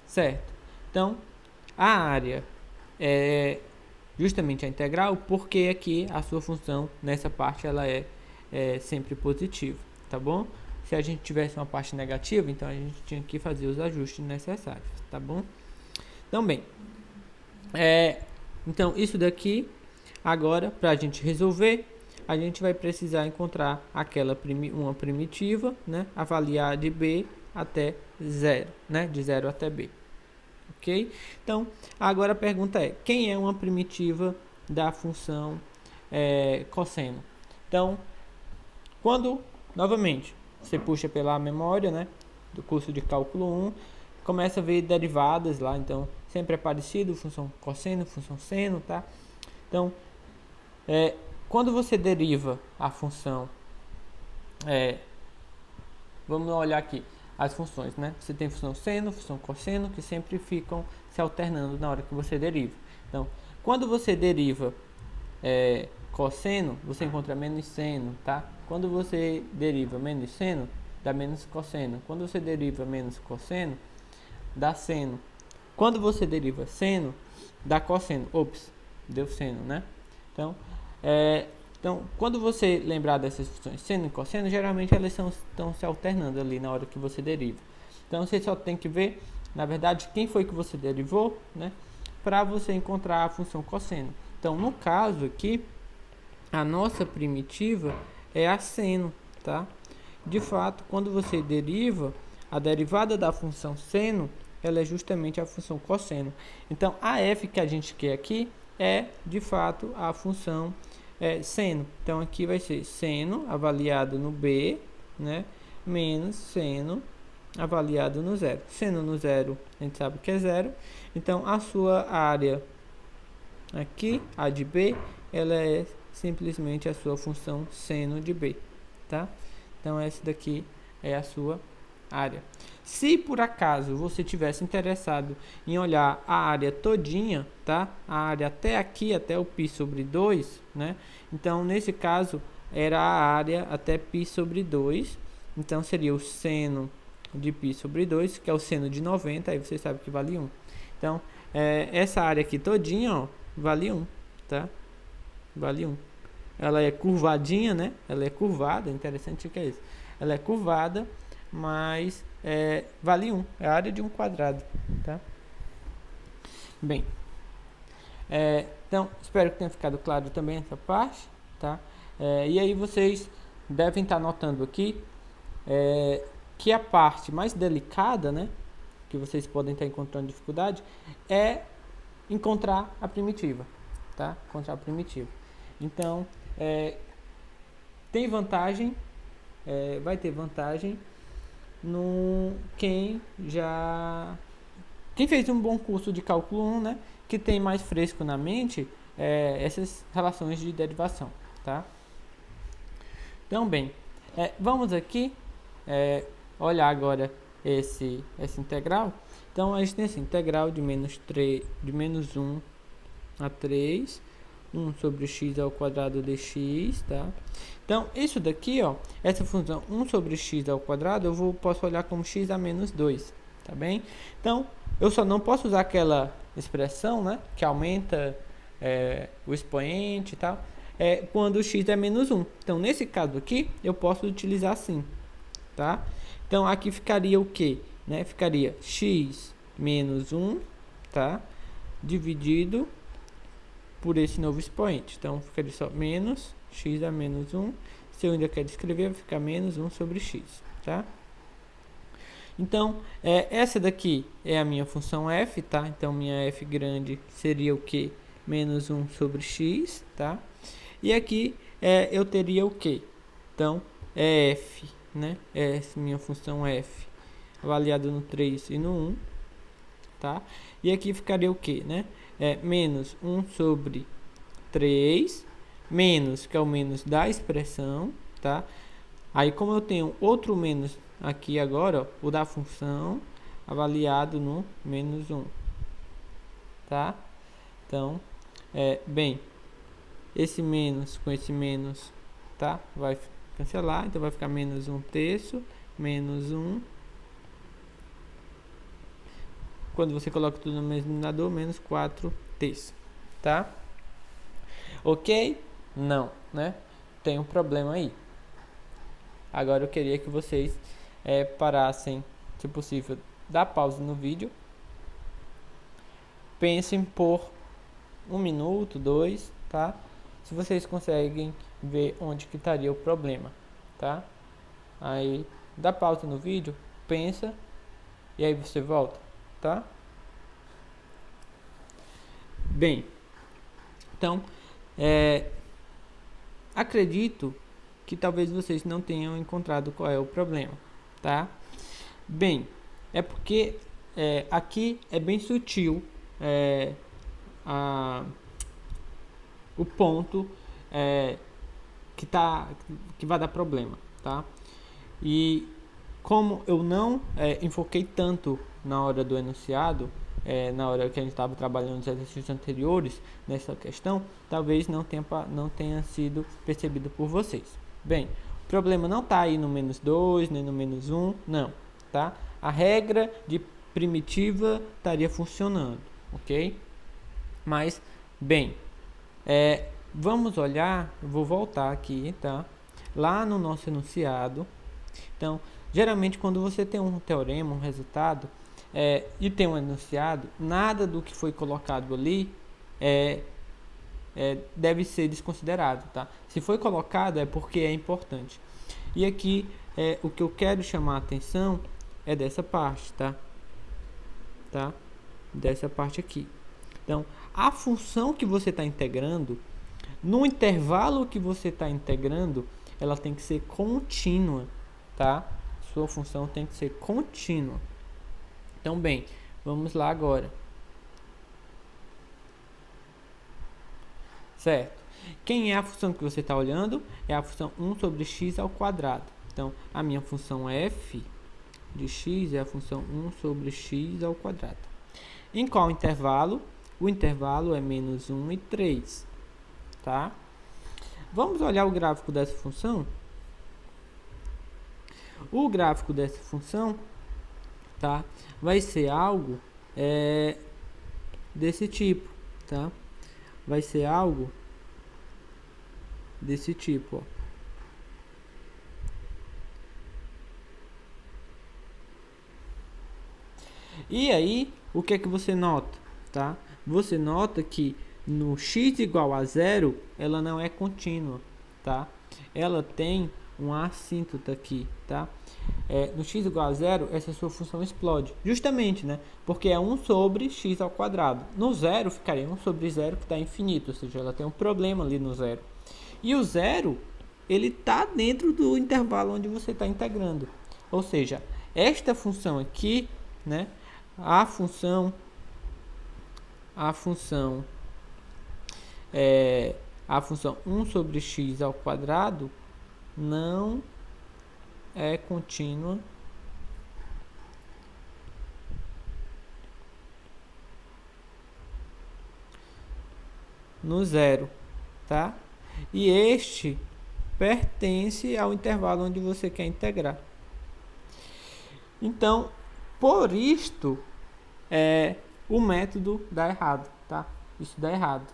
Certo. Então, a área é justamente a integral, porque aqui a sua função, nessa parte, ela é sempre positiva, tá bom? Se a gente tivesse uma parte negativa, então a gente tinha que fazer os ajustes necessários, tá bom? Então, bem, então isso daqui, agora, para a gente resolver, a gente vai precisar encontrar uma primitiva, né? Avaliar de B até 0, né? De 0 até B. Ok? Então, agora a pergunta é, quem é uma primitiva da função cosseno? Então, quando, novamente, você puxa pela memória, né, do curso de cálculo 1, começa a ver derivadas lá, então, sempre é parecido, função cosseno, função seno, tá? Então, quando você deriva a função, vamos olhar aqui, as funções, né? Você tem função seno, função cosseno, que sempre ficam se alternando na hora que você deriva. Então, quando você deriva cosseno, você encontra menos seno, tá? Quando você deriva menos seno, dá menos cosseno. Quando você deriva menos cosseno, dá seno. Quando você deriva seno, dá cosseno. Ops, deu seno, né? Então, quando você lembrar dessas funções seno e cosseno, geralmente elas estão se alternando ali na hora que você deriva. Então, você só tem que ver, na verdade, quem foi que você derivou, né? Para você encontrar a função cosseno. Então, no caso aqui, a nossa primitiva é a seno, tá? De fato, quando você deriva, a derivada da função seno, ela é justamente a função cosseno. Então, a f que a gente quer aqui é, de fato, a função seno. Então, aqui vai ser seno avaliado no B, né? Menos seno avaliado no zero. Seno no zero, a gente sabe que é zero. Então, a sua área aqui, a de B, ela é simplesmente a sua função seno de B, tá? Então, essa daqui é a sua área. Se por acaso você tivesse interessado em olhar a área todinha, tá? A área até aqui, até o π sobre 2, né? Então, nesse caso, era a área até π sobre 2. Então, seria o seno de π sobre 2, que é o seno de 90, aí você sabe que vale 1. Então, essa área aqui todinha, ó, vale 1, tá? Vale 1. Ela é curvadinha, né? Ela é curvada, interessante que é isso. Ela é curvada, mas vale 1, é a área de um quadrado, tá? Bem, então, espero que tenha ficado claro também essa parte, tá? E aí vocês devem estar notando aqui que a parte mais delicada, né, que vocês podem estar encontrando dificuldade, é encontrar a primitiva, tá? Encontrar a primitiva. Então, tem vantagem, vai ter vantagem no quem fez um bom curso de cálculo 1, né, que tem mais fresco na mente essas relações de derivação, tá? Então, bem, vamos aqui olhar agora essa integral. Então, a gente tem essa integral de menos 1 a 3, 1 sobre x ao quadrado de x, tá? Então, isso daqui, ó, essa função 1 sobre x ao quadrado, posso olhar como x a menos 2, tá bem? Então, eu só não posso usar aquela expressão, né, que aumenta o expoente e tal, quando x é menos 1. Então, nesse caso aqui, eu posso utilizar assim, tá? Então, aqui ficaria o quê? Né? Ficaria x menos 1, tá? Dividido por esse novo expoente. Então, ficaria só menos x a menos 1. Se eu ainda quero escrever, vai ficar menos 1 sobre x, tá? Então, essa daqui é a minha função f, tá? Então, minha f grande seria o quê? Menos 1 sobre x, tá? E aqui eu teria o quê? Então, f, né? Essa minha função f, avaliada no 3 e no 1, tá? E aqui ficaria o quê, né? Menos 1 sobre 3, menos, que é o menos da expressão, tá? Aí, como eu tenho outro menos aqui agora, ó, o da função, avaliado no menos 1, tá? Então, bem, esse menos com esse menos, tá? Vai cancelar, então vai ficar menos 1/3, menos 1. Quando você coloca tudo no mesmo denominador, menos 4/3, tá? Ok? Não, né? Tem um problema aí. Agora eu queria que vocês parassem, se possível, dar pausa no vídeo. Pensem por 1 minuto, 2, tá? Se vocês conseguem ver onde que estaria o problema, tá? Aí, dá pausa no vídeo, pensa, e aí você volta, tá? Bem, então, acredito que talvez vocês não tenham encontrado qual é o problema, tá? Bem, é porque aqui é bem sutil o ponto que vai dar problema, tá? E como eu não enfoquei tanto na hora do enunciado, na hora que a gente estava trabalhando nos exercícios anteriores nessa questão, talvez não tenha sido percebido por vocês. Bem, o problema não está aí no menos 2, nem no menos 1, não, tá? A regra de primitiva estaria funcionando, ok? Mas, bem, vamos olhar, eu vou voltar aqui, tá? Lá no nosso enunciado. Então, geralmente quando você tem um teorema, um resultado, e tem um enunciado, nada do que foi colocado ali deve ser desconsiderado, tá? Se foi colocado é porque é importante. E aqui o que eu quero chamar a atenção é dessa parte, tá? Dessa parte aqui. Então, a função que você está integrando, no intervalo que você está integrando, ela tem que ser contínua, tá? Sua função tem que ser contínua. Então, bem, vamos lá agora. Certo. Quem é a função que você está olhando? É a função 1 sobre x ao quadrado. Então, a minha função f de x é a função 1 sobre x ao quadrado. Em qual intervalo? O intervalo é menos 1 e 3. Tá? Vamos olhar o gráfico dessa função? O gráfico dessa função, tá, vai ser algo desse tipo, tá? Vai ser algo desse tipo, ó. E aí, o que é que você nota, tá? Você nota que no x igual a 0, ela não é contínua, tá? Ela tem uma assíntota aqui, tá? No x igual a zero, essa sua função explode. Justamente, né? Porque é 1 sobre x ao quadrado. No zero, ficaria 1 sobre zero, que está infinito. Ou seja, ela tem um problema ali no zero. E o zero, ele está dentro do intervalo onde você está integrando. Ou seja, esta função aqui, né? A função 1 sobre x ao quadrado não é contínua no zero, tá? E este pertence ao intervalo onde você quer integrar. Então, por isto, o método dá errado, tá? Isso dá errado,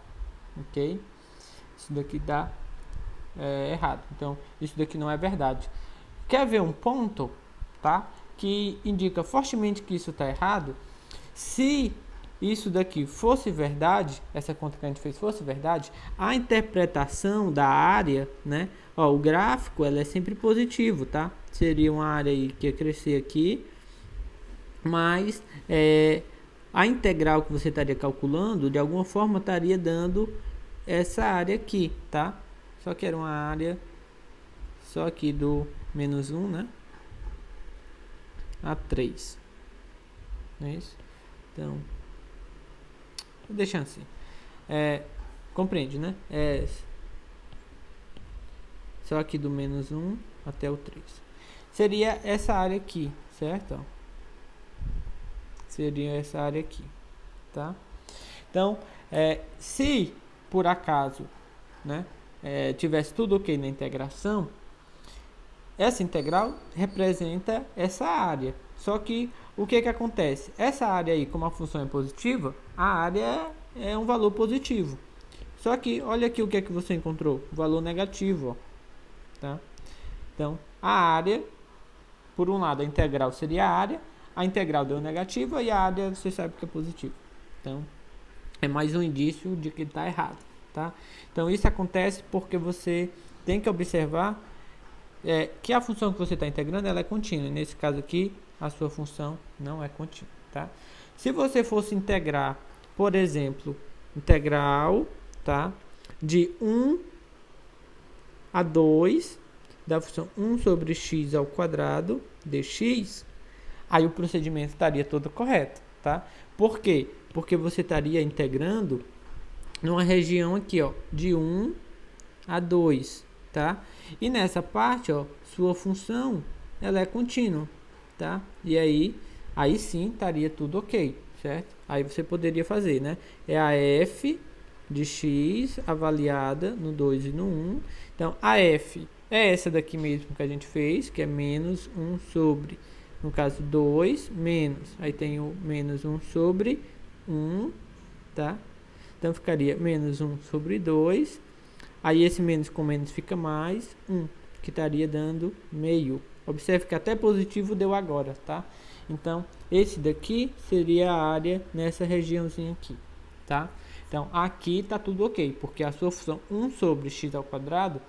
ok? Isso daqui dá errado. Então, isso daqui não é verdade. Quer ver um ponto, tá? Que indica fortemente que isso está errado? Se isso daqui fosse verdade, essa conta que a gente fez fosse verdade, a interpretação da área, né? Ó, o gráfico, ela é sempre positivo, tá? Seria uma área aí que ia crescer aqui, mas a integral que você estaria calculando, de alguma forma estaria dando essa área aqui, tá? Só que era uma área só aqui do menos 1, né? A 3. Não é isso? Então, deixando assim. Compreende, né? Só aqui do menos 1 até o 3. Seria essa área aqui, certo? Seria essa área aqui, tá? Então, se por acaso, né, tivesse tudo ok na integração, essa integral representa essa área. Só que o que acontece? Essa área aí, como a função é positiva, a área é um valor positivo. Só que olha aqui o que você encontrou, valor negativo, ó, tá? Então, a área, por um lado, a integral seria a área, a integral deu negativa e a área você sabe que é positiva. Então, é mais um indício de que está errado, tá? Então, isso acontece porque você tem que observar que a função que você está integrando ela é contínua. Nesse caso aqui, a sua função não é contínua, tá? Se você fosse integrar, por exemplo, integral, tá, de 1 a 2 da função 1 sobre x ao quadrado dx, aí o procedimento estaria todo correto, tá? Por quê? Porque você estaria integrando numa região aqui, ó, de 1 a 2, tá? E nessa parte, ó, sua função, ela é contínua, tá? E aí sim estaria tudo ok, certo? Aí você poderia fazer, né? É a f de x avaliada no 2 e no 1. Então, a f é essa daqui mesmo que a gente fez, que é menos 1 sobre, no caso, 2 menos. Aí tem o menos 1 sobre 1, tá? Então, ficaria menos 1 sobre 2. Aí, esse menos com menos fica mais 1, que estaria dando meio. Observe que até positivo deu agora, tá? Então, esse daqui seria a área nessa regiãozinha aqui, tá? Então, aqui está tudo ok, porque a sua função 1 sobre x ao quadrado,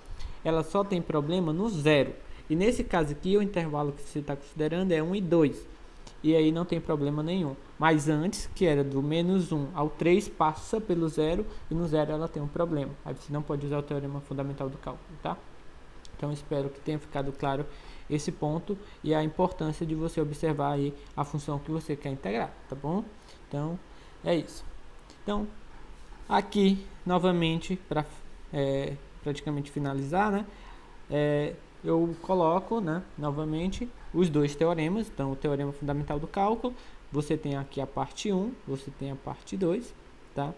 ela só tem problema no zero. E nesse caso aqui, o intervalo que você está considerando é 1 e 2. E aí não tem problema nenhum. Mas antes, que era do menos 1 ao 3, passa pelo zero, e no zero ela tem um problema. Aí você não pode usar o teorema fundamental do cálculo, tá? Então, espero que tenha ficado claro esse ponto e a importância de você observar aí a função que você quer integrar, tá bom? Então, é isso. Então, aqui, novamente, para praticamente finalizar, né? Eu coloco, né, novamente, os dois teoremas. Então, o teorema fundamental do cálculo, você tem aqui a parte 1, você tem a parte 2, tá?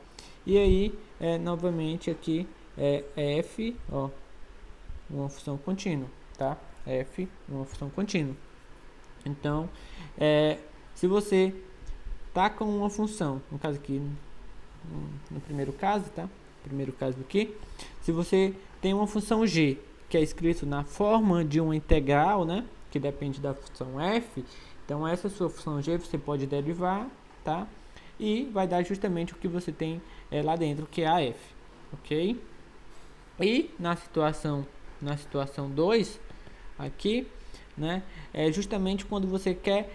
E aí, novamente, aqui, f, ó, uma função contínua, tá? F, uma função contínua. Então, se você tá com uma função, no caso aqui, no primeiro caso, tá? Primeiro caso aqui, se você tem uma função g, que é escrito na forma de uma integral, né? Que depende da função f, então essa sua função g você pode derivar, tá? E vai dar justamente o que você tem lá dentro, que é a f, ok? E na situação 2, aqui, né, é justamente quando você quer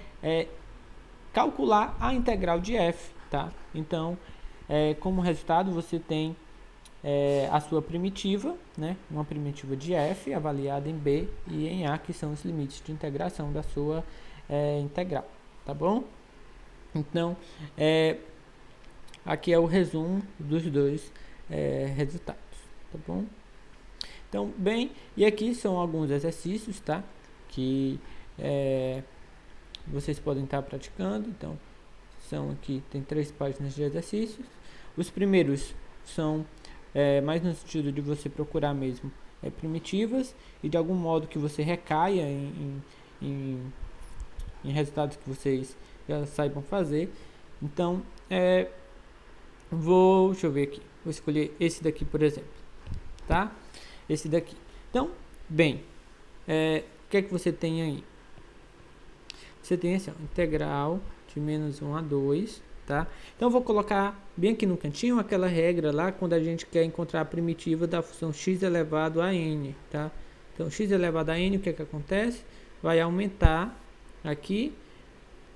calcular a integral de f, tá? Então, como resultado, você tem a sua primitiva, né, uma primitiva de f avaliada em b e em a, que são os limites de integração da sua integral, tá bom? Então, aqui é o resumo dos dois resultados, tá bom? Então, bem, e aqui são alguns exercícios, tá? Que vocês podem estar praticando. Então, tem 3 páginas de exercícios. Os primeiros são mais no sentido de você procurar mesmo primitivas e de algum modo que você recaia em resultados que vocês já saibam fazer. Então, deixa eu ver aqui, vou escolher esse daqui, por exemplo, tá? Esse daqui. Então, bem, o que é que você tem aí? Você tem assim, ó, integral de menos 1 a 2, tá? Então, eu vou colocar bem aqui no cantinho aquela regra lá, quando a gente quer encontrar a primitiva da função x elevado a n, tá? Então, x elevado a n, o que é que acontece? Vai aumentar aqui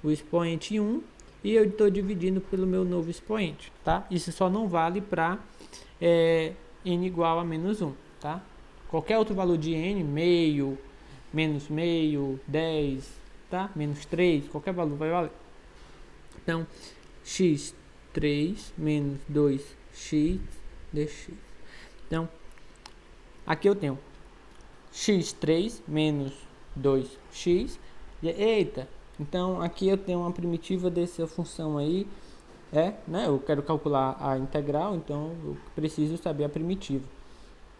o expoente 1 e eu estou dividindo pelo meu novo expoente, tá? Isso só não vale para n igual a menos 1, tá? Qualquer outro valor de n, meio, menos meio, 10, tá? Menos 3, qualquer valor vai valer. Então, x3 menos 2x dx. Então, aqui eu tenho x3 menos 2x. Eita, então aqui eu tenho uma primitiva dessa função aí, né? Eu quero calcular a integral, então eu preciso saber a primitiva.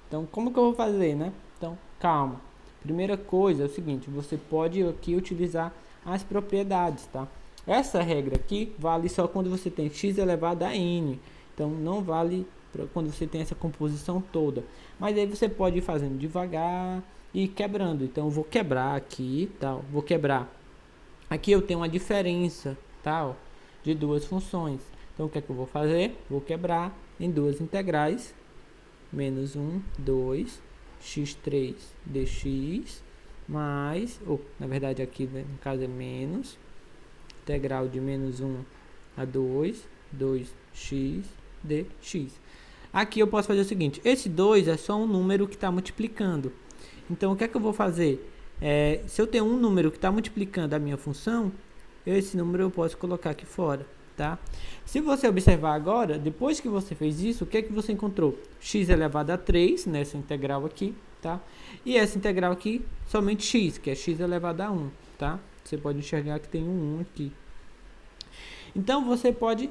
Então, como que eu vou fazer, né? Então, calma. Primeira coisa é o seguinte, você pode aqui utilizar as propriedades, tá? Essa regra aqui vale só quando você tem x elevado a n. Então, não vale quando você tem essa composição toda. Mas aí você pode ir fazendo devagar e quebrando. Então, eu vou quebrar aqui, tal. Vou quebrar. Aqui eu tenho uma diferença, tal, de duas funções. Então, o que é que eu vou fazer? Vou quebrar em duas integrais. Menos 1, 2, x3 dx, mais, na verdade aqui no caso é menos, integral de menos 1 a 2, 2x dx. Aqui eu posso fazer o seguinte, esse 2 é só um número que está multiplicando. Então, o que é que eu vou fazer? Se eu tenho um número que está multiplicando a minha função, esse número eu posso colocar aqui fora. Tá? Se você observar agora, depois que você fez isso, o que é que você encontrou? X elevado a 3 nessa integral aqui, tá? E essa integral aqui, somente x, que é x elevado a 1, tá? Você pode enxergar que tem um 1 aqui. Então, você pode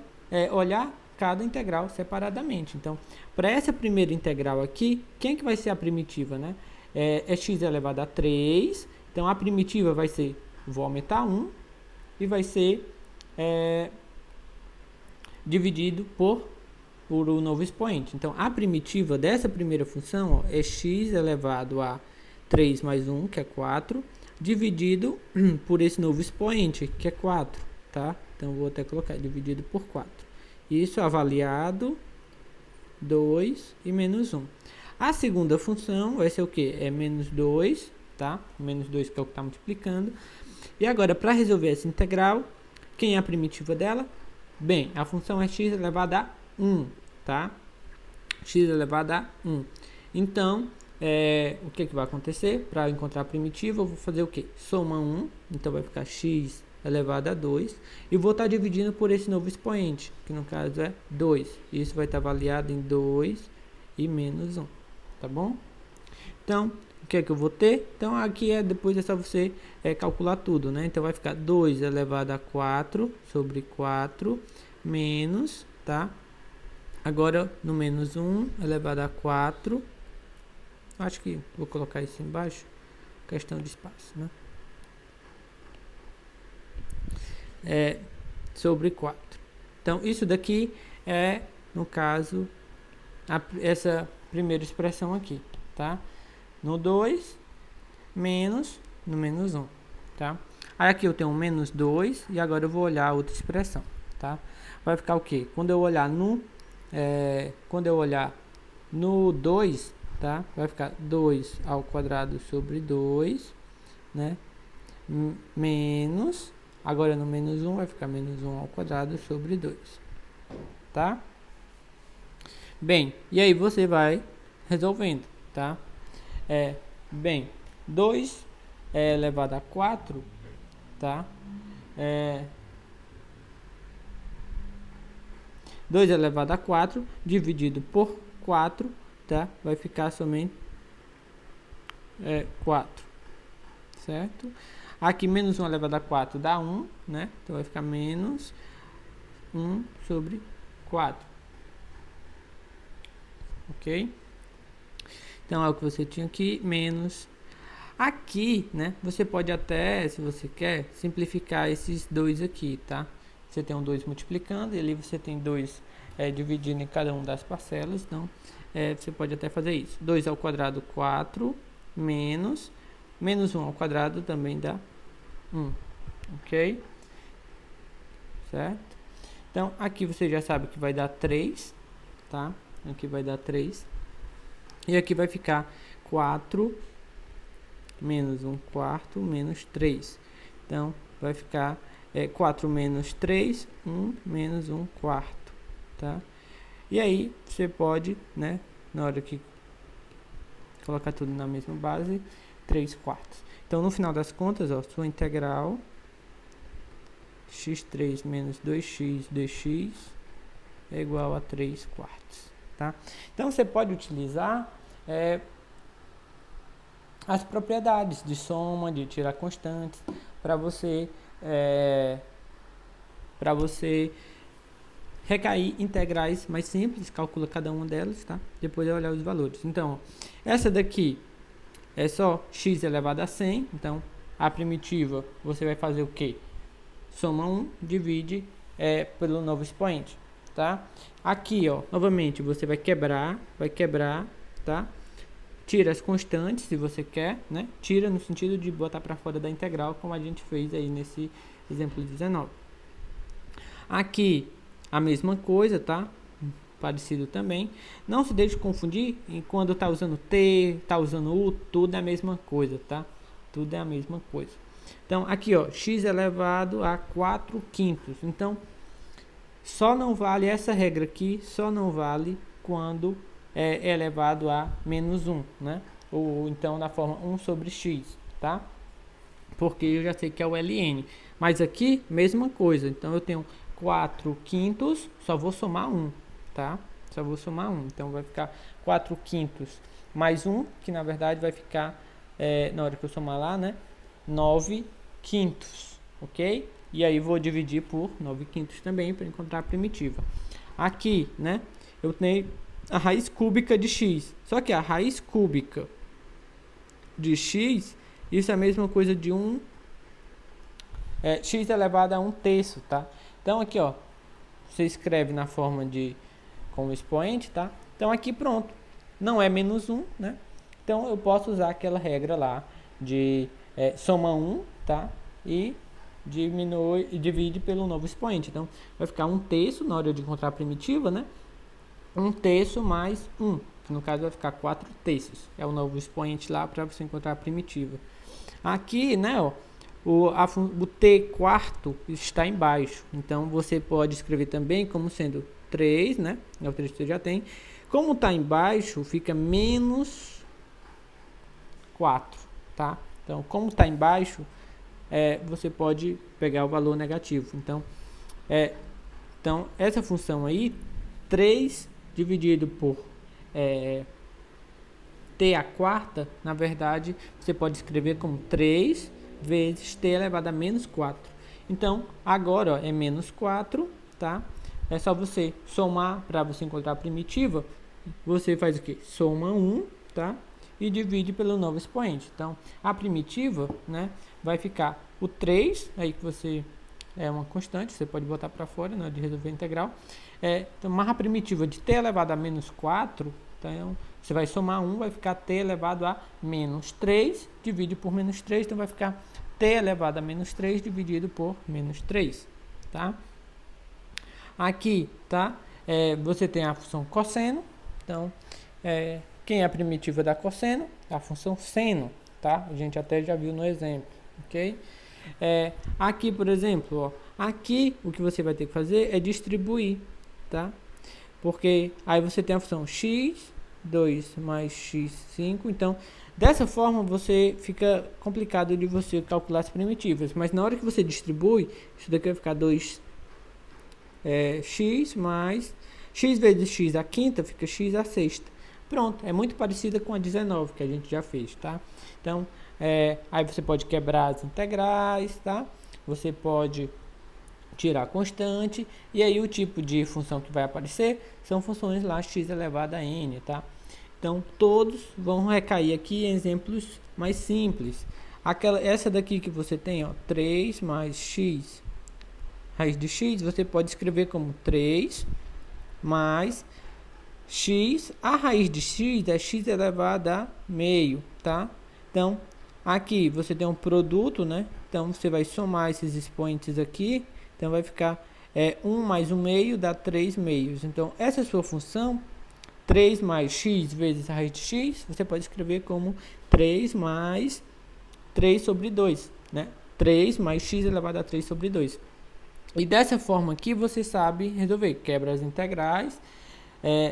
olhar cada integral separadamente. Então, para essa primeira integral aqui, quem que vai ser a primitiva, né? É x elevado a 3, então a primitiva vai ser, vou aumentar 1, e vai ser dividido por o novo expoente. Então, a primitiva dessa primeira função é x elevado a 3 mais 1, que é 4, dividido por esse novo expoente, que é 4, tá? Então, vou até colocar dividido por 4. Isso avaliado 2 e menos 1. A segunda função vai ser o quê? É menos 2, tá? Menos 2 que é o que está multiplicando. E agora, para resolver essa integral, quem é a primitiva dela? Bem, a função é x elevado a 1, tá? X elevado a 1. Então, o que vai acontecer? Para encontrar a primitiva, eu vou fazer o quê? Soma 1, então vai ficar x elevado a 2. E vou estar dividindo por esse novo expoente, que no caso é 2. Isso vai estar avaliado em 2 e menos 1, tá bom? Então, o que é que eu vou ter? Então, aqui depois é só você calcular tudo, né? Então, vai ficar 2 elevado a 4 sobre 4 menos, tá? Agora, no menos 1 elevado a 4. Acho que vou colocar isso embaixo. Questão de espaço, né? Sobre 4. Então, isso daqui é, no caso, essa primeira expressão aqui, tá? No 2, menos, no menos 1, tá? Aí aqui eu tenho um menos 2 e agora eu vou olhar a outra expressão, tá? Vai ficar o quê? Quando eu olhar no 2, tá? Vai ficar 2 ao quadrado sobre 2 né? Menos, agora no menos 1 vai ficar menos 1 ao quadrado sobre 2, tá? Bem, e aí você vai resolvendo, tá? Bem, 2 é elevado a 4, tá? 2 elevado a 4 dividido por 4, tá? Vai ficar somente 4, certo? Aqui menos 1 elevado a 4 dá 1, né? Então vai ficar menos 1 sobre 4, ok? Então é o que você tinha aqui, menos. Aqui, né? Você pode até, se você quer, simplificar esses dois aqui, tá? Você tem um 2 multiplicando e ali você tem 2 dividindo em cada uma das parcelas. Então, você pode até fazer isso. 2 ao quadrado, 4, menos 1 ao quadrado também dá 1, ok? Certo? Então, aqui você já sabe que vai dar 3, tá? Aqui vai dar 3. E aqui vai ficar 4 menos 1 quarto menos 3. Então, vai ficar 4 menos 3, 1 menos 1 quarto, tá? E aí, você pode, né, na hora que colocar tudo na mesma base, 3 quartos. Então, no final das contas, ó, sua integral x3 menos 2x dx é igual a 3 quartos, tá? Então, você pode utilizar as propriedades de soma, de tirar constantes, para você recair integrais mais simples, calcula cada uma delas, tá? Depois vai olhar os valores. Então, ó, essa daqui é só x elevado a 100, então a primitiva você vai fazer o quê? Soma 1, divide pelo novo expoente, tá? Aqui, ó, novamente você vai quebrar, tá? Tira as constantes, se você quer, né? Tira no sentido de botar para fora da integral, como a gente fez aí nesse exemplo 19. Aqui, a mesma coisa, tá? Parecido também. Não se deixe confundir quando tá usando T, tá usando U, tudo é a mesma coisa, tá? Tudo é a mesma coisa. Então, aqui, ó, x elevado a 4 quintos. Então, só não vale essa regra aqui, só não vale quando é elevado a menos 1, né? Ou então na forma 1 sobre x, tá? Porque eu já sei que é o ln. Mas aqui, mesma coisa. Então, eu tenho 4 quintos, só vou somar 1, tá? Só vou somar 1. Então, vai ficar 4 quintos mais 1, que na verdade vai ficar, na hora que eu somar lá, né? 9 quintos, ok? E aí, vou dividir por 9 quintos também, para encontrar a primitiva. Aqui, né? Eu tenho a raiz cúbica de x. Só que a raiz cúbica de x, isso é a mesma coisa de x elevado a 1 terço, tá? Então, aqui, ó, você escreve na forma de com o expoente, tá? Então, aqui pronto. Não é menos 1, né? Então, eu posso usar aquela regra lá de soma 1, tá? E diminui e divide pelo novo expoente. Então, vai ficar 1 terço na hora de encontrar a primitiva, né? 1 terço mais 1, que no caso vai ficar 4 terços. É o novo expoente lá para você encontrar a primitiva. Aqui, né, ó, o t quarto está embaixo. Então, você pode escrever também como sendo 3, né? É o 3 que você já tem. Como está embaixo, fica menos 4, tá? Então, como está embaixo, você pode pegar o valor negativo. Então, essa função aí, 3 dividido por t à quarta, na verdade, você pode escrever como 3 vezes t elevado a menos 4. Então, agora, ó, é menos 4, tá? É só você somar para você encontrar a primitiva. Você faz o quê? Soma 1, tá? E divide pelo novo expoente. Então, a primitiva, né, vai ficar o 3, aí que você é uma constante, você pode botar para fora, né, de resolver a integral. Então, mais a primitiva de t elevado a menos 4, então você vai somar 1, vai ficar t elevado a menos 3, divide por menos 3, então vai ficar t elevado a menos 3 dividido por menos 3, tá? Aqui, tá? Você tem a função cosseno, então, quem é a primitiva da cosseno? A função seno, tá? A gente até já viu no exemplo, ok? Aqui, por exemplo, ó, aqui o que você vai ter que fazer é distribuir, tá? Porque aí você tem a função x2 mais x5, então dessa forma você fica complicado de você calcular as primitivas, mas na hora que você distribui, isso daqui vai ficar 2 x mais x vezes x a quinta fica x a sexta. Pronto, é muito parecida com a 19 que a gente já fez, tá? Então, aí você pode quebrar as integrais, tá? Você pode tirar a constante, e aí o tipo de função que vai aparecer são funções lá x elevado a n, tá? Então, todos vão recair aqui em exemplos mais simples. Essa daqui que você tem, ó, 3 mais x raiz de x, você pode escrever como 3 mais x, a raiz de x é x elevado a meio, tá? Então, aqui você tem um produto, né? Então, você vai somar esses expoentes aqui, então vai ficar 1 mais 1 meio dá 3 meios. Então, essa é a sua função, 3 mais x vezes a raiz de x, você pode escrever como 3 mais 3 sobre 2, né? 3 mais x elevado a 3 sobre 2. E dessa forma aqui você sabe resolver, quebra as integrais,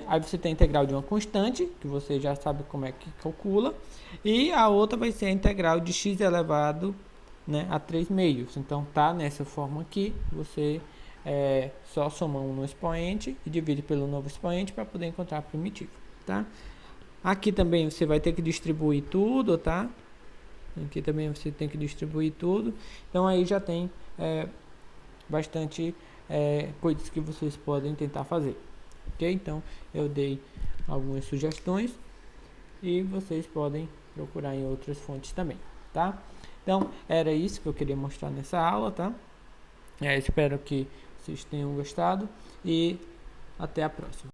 aí você tem a integral de uma constante, que você já sabe como é que calcula, e a outra vai ser a integral de x elevado, né, a 3 meios. Então tá nessa forma aqui, você só soma um no expoente e divide pelo novo expoente para poder encontrar a primitiva, tá? Aqui também você vai ter que distribuir tudo, tá? Aqui também você tem que distribuir tudo, então aí já tem bastante coisas que vocês podem tentar fazer, ok? Então eu dei algumas sugestões e vocês podem procurar em outras fontes também, tá? Então era isso que eu queria mostrar nessa aula, tá? Espero que vocês tenham gostado e até a próxima.